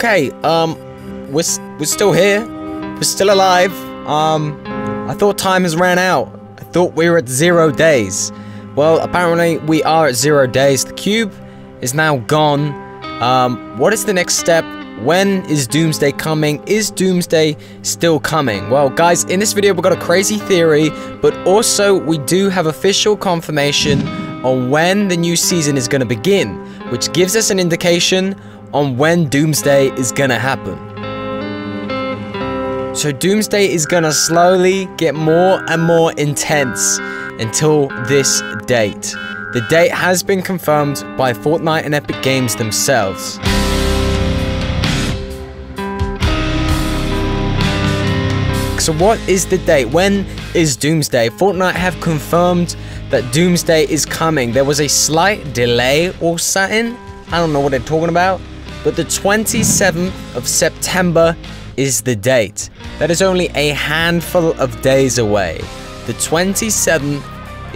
Okay, we're still here. We're still alive. I thought time has ran out. I thought we were at 0 days. Well, apparently we are at 0 days. The cube is now gone. What is the next step? When is Doomsday coming? Is Doomsday still coming? Well, guys, in this video, we've got a crazy theory, but also we do have official confirmation on when the new season is going to begin, which gives us an indication on when Doomsday is going to happen. So Doomsday is going to slowly get more and more intense until this date. The date has been confirmed by Fortnite and Epic Games themselves. So what is the date? When is Doomsday? Fortnite have confirmed that Doomsday is coming. There was a slight delay or something. I don't know what they're talking about. But the 27th of September is the date. That is only a handful of days away. The 27th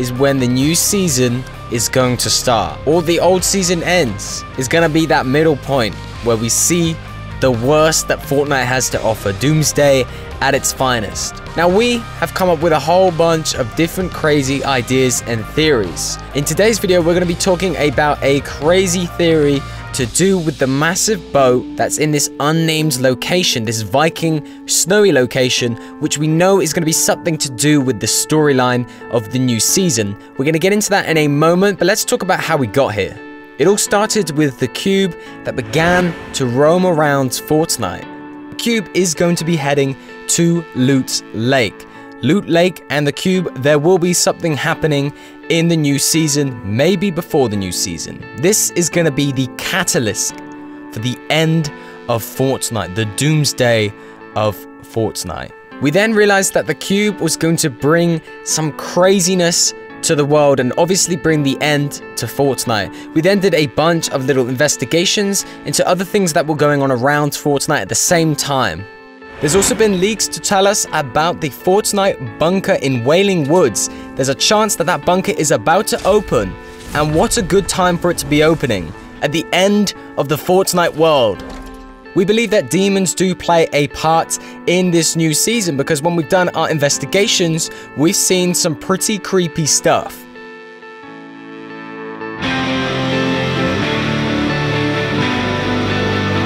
is when the new season is going to start. Or the old season ends. Is going to be that middle point where we see the worst that Fortnite has to offer. Doomsday at its finest. Now we have come up with a whole bunch of different crazy ideas and theories. In today's video, we're going to be talking about a crazy theory to do with the massive boat that's in this unnamed location, this Viking snowy location, which we know is going to be something to do with the storyline of the new season. We're going to get into that in a moment, but let's talk about how we got here. It all started with the cube that began to roam around Fortnite. The cube is going to be heading to Loot Lake. Loot Lake and the cube, there will be something happening in the new season, maybe before the new season. This is going to be the catalyst for the end of Fortnite, the doomsday of Fortnite. We then realized that the cube was going to bring some craziness to the world and obviously bring the end to Fortnite. We then did a bunch of little investigations into other things that were going on around Fortnite at the same time. There's also been leaks to tell us about the Fortnite bunker in Wailing Woods. There's a chance that that bunker is about to open, and what a good time for it to be opening, at the end of the Fortnite world. We believe that demons do play a part in this new season because when we've done our investigations, we've seen some pretty creepy stuff.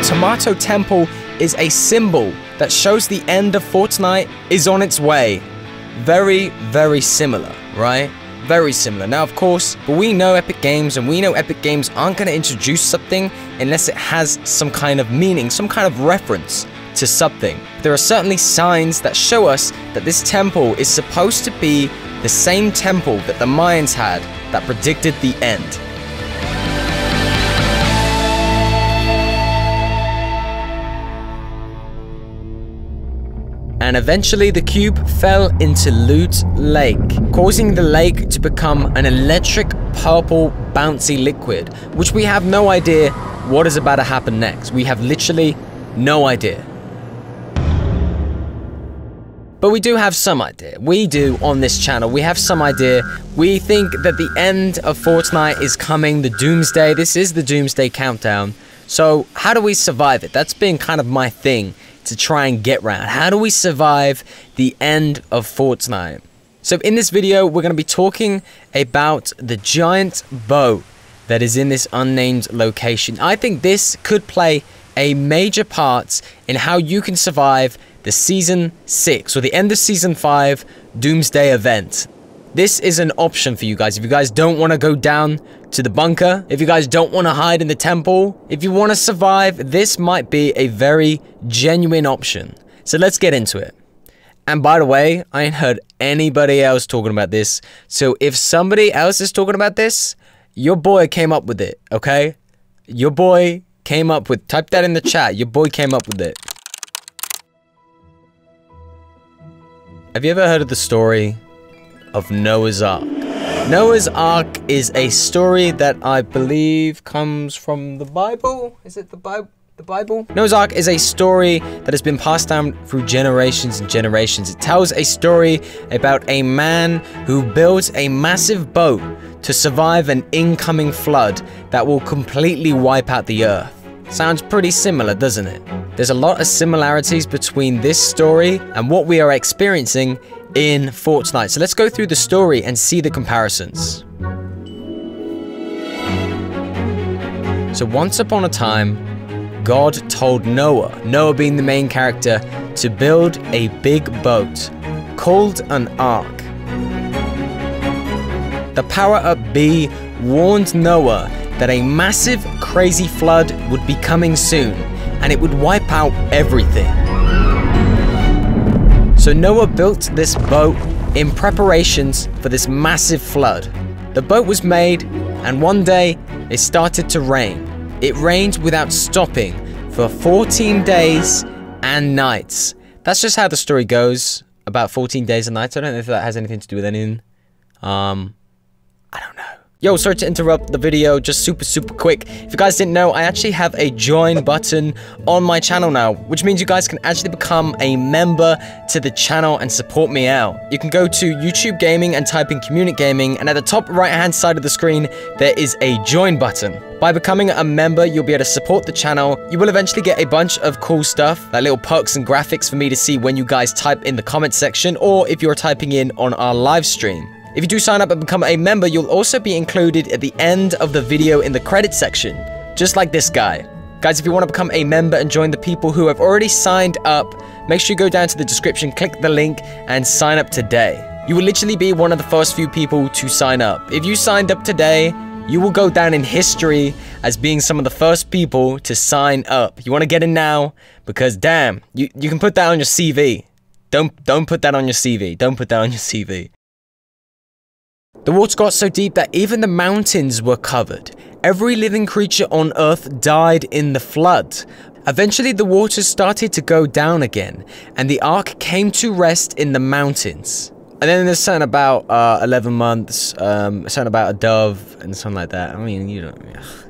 Tomato Temple is a symbol that shows the end of Fortnite is on its way. Very, very similar, right? Very similar. Now, of course, but we know Epic Games, and we know Epic Games aren't going to introduce something unless it has some kind of meaning, some kind of reference to something. There are certainly signs that show us that this temple is supposed to be the same temple that the Mayans had that predicted the end. And eventually the cube fell into Loot Lake, causing the lake to become an electric purple bouncy liquid, which we have no idea what is about to happen next. We have literally no idea. But we do have some idea. We do on this channel. We have some idea. We think that the end of Fortnite is coming, the doomsday. This is the doomsday countdown. So how do we survive it? That's been kind of my thing to try and get around. How do we survive the end of Fortnite? So in this video, we're going to be talking about the giant boat that is in this unnamed location. I think this could play a major part in how you can survive the Season 6 or the end of Season 5 Doomsday event. This is an option for you guys. If you guys don't want to go down to the bunker, if you guys don't want to hide in the temple, if you want to survive, this might be a very genuine option. So let's get into it. And by the way, I ain't heard anybody else talking about this. So if somebody else is talking about this, your boy came up with it, okay? Your boy came up with, type that in the chat. Your boy came up with it. Have you ever heard of the story of Noah's Ark? Noah's Ark is a story that I believe comes from the Bible. Is it the Bible? Noah's Ark is a story that has been passed down through generations and generations. It tells a story about a man who builds a massive boat to survive an incoming flood that will completely wipe out the earth. Sounds pretty similar, doesn't it? There's a lot of similarities between this story and what we are experiencing in Fortnite. So let's go through the story and see the comparisons. So once upon a time, God told Noah, Noah being the main character, to build a big boat called an ark. The power-up bee warned Noah that a massive, crazy flood would be coming soon, and it would wipe out everything. So Noah built this boat in preparations for this massive flood. The boat was made, and one day, it started to rain. It rained without stopping for 14 days and nights. That's just how the story goes, about 14 days and nights. I don't know if that has anything to do with anything. I don't know. Yo, sorry to interrupt the video, just super quick. If you guys didn't know, I actually have a join button on my channel now, which means you guys can actually become a member to the channel and support me out. You can go to YouTube Gaming and type in Community Gaming, and at the top right hand side of the screen, there is a join button. By becoming a member, you'll be able to support the channel. You will eventually get a bunch of cool stuff, like little perks and graphics for me to see when you guys type in the comment section, or if you're typing in on our live stream. If you do sign up and become a member, you'll also be included at the end of the video in the credits section, just like this guy. Guys, if you want to become a member and join the people who have already signed up, make sure you go down to the description, click the link, and sign up today. You will literally be one of the first few people to sign up. If you signed up today, you will go down in history as being some of the first people to sign up. You want to get in now? Because damn, you can put that on your CV. Don't put that on your CV. Don't put that on your CV. The water got so deep that even the mountains were covered. Every living creature on Earth died in the flood. Eventually, the waters started to go down again, and the ark came to rest in the mountains. And then there's something about 11 months, something about a dove, and something like that. I mean, you know,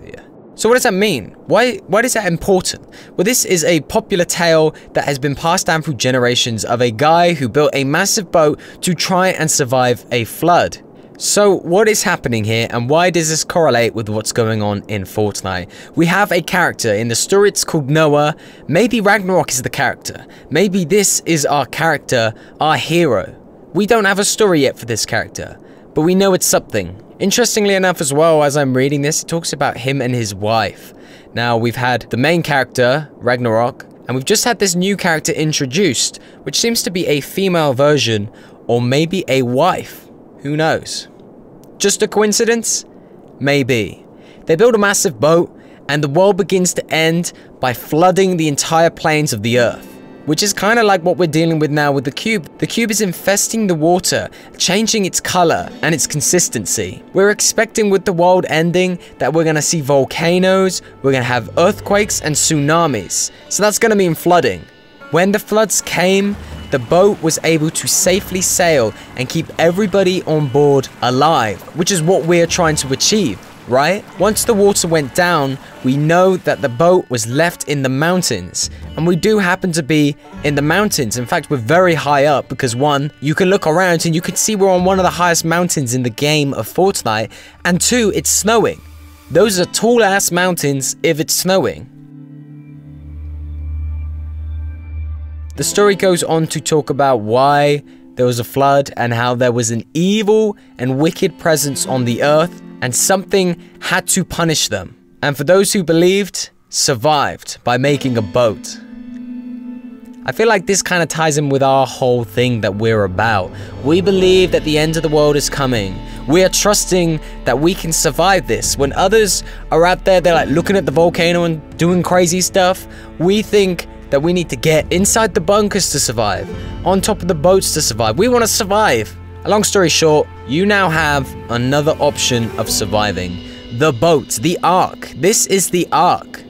yeah. So what does that mean? Why is that important? Well, this is a popular tale that has been passed down through generations of a guy who built a massive boat to try and survive a flood. So what is happening here, and why does this correlate with what's going on in Fortnite? We have a character in the story, it's called Noah. Maybe Ragnarok is the character. Maybe this is our character, our hero. We don't have a story yet for this character, but we know it's something. Interestingly enough as well, as I'm reading this, it talks about him and his wife. Now, we've had the main character, Ragnarok, and we've just had this new character introduced, which seems to be a female version, or maybe a wife. Who knows? Just a coincidence? Maybe. They build a massive boat, and the world begins to end by flooding the entire plains of the Earth. Which is kind of like what we're dealing with now with the cube. The cube is infesting the water, changing its color and its consistency. We're expecting with the world ending that we're going to see volcanoes, we're going to have earthquakes and tsunamis. So that's going to mean flooding. When the floods came, the boat was able to safely sail and keep everybody on board alive, which is what we're trying to achieve, right? Once the water went down, we know that the boat was left in the mountains, and we do happen to be in the mountains. In fact, we're very high up because one, you can look around and you can see we're on one of the highest mountains in the game of Fortnite, and two, it's snowing. Those are tall ass mountains if it's snowing. The story goes on to talk about why there was a flood and how there was an evil and wicked presence on the earth, and something had to punish them. And for those who believed, survived by making a boat. I feel like this kind of ties in with our whole thing that we're about. We believe that the end of the world is coming. We are trusting that we can survive this. When others are out there, they're like looking at the volcano and doing crazy stuff, we think that we need to get inside the bunkers to survive, on top of the boats to survive. We want to survive. A long story short, you now have another option of surviving. The boat, the ark. This is the ark.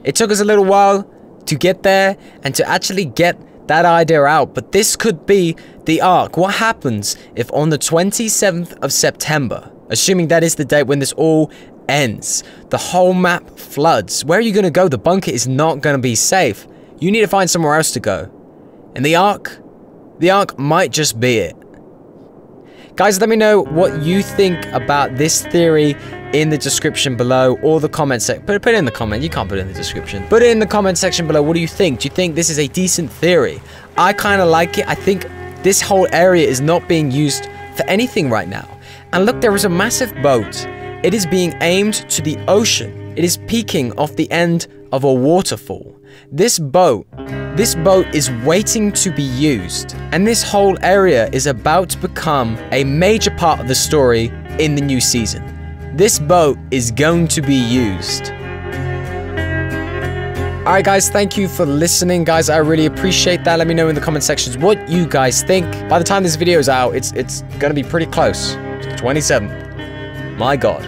It took us a little while to get there and to actually get that idea out, but this could be the ark. What happens if on the 27th of September, assuming that is the date when this all ends, the whole map floods? Where are you going to go? The bunker is not going to be safe. You need to find somewhere else to go. And the ark might just be it. Guys, let me know what you think about this theory in the description below, or the comment section. Put it in the comment. You can't put it in the description. Put it in the comment section below. What do you think? Do you think this is a decent theory? I kind of like it. I think this whole area is not being used for anything right now. And look, there is a massive boat. It is being aimed to the ocean. It is peeking off the end of a waterfall. This boat is waiting to be used. And this whole area is about to become a major part of the story in the new season. This boat is going to be used. Alright guys, thank you for listening, guys. I really appreciate that. Let me know in the comment sections what you guys think. By the time this video is out, it's gonna be pretty close to the 27th. My God.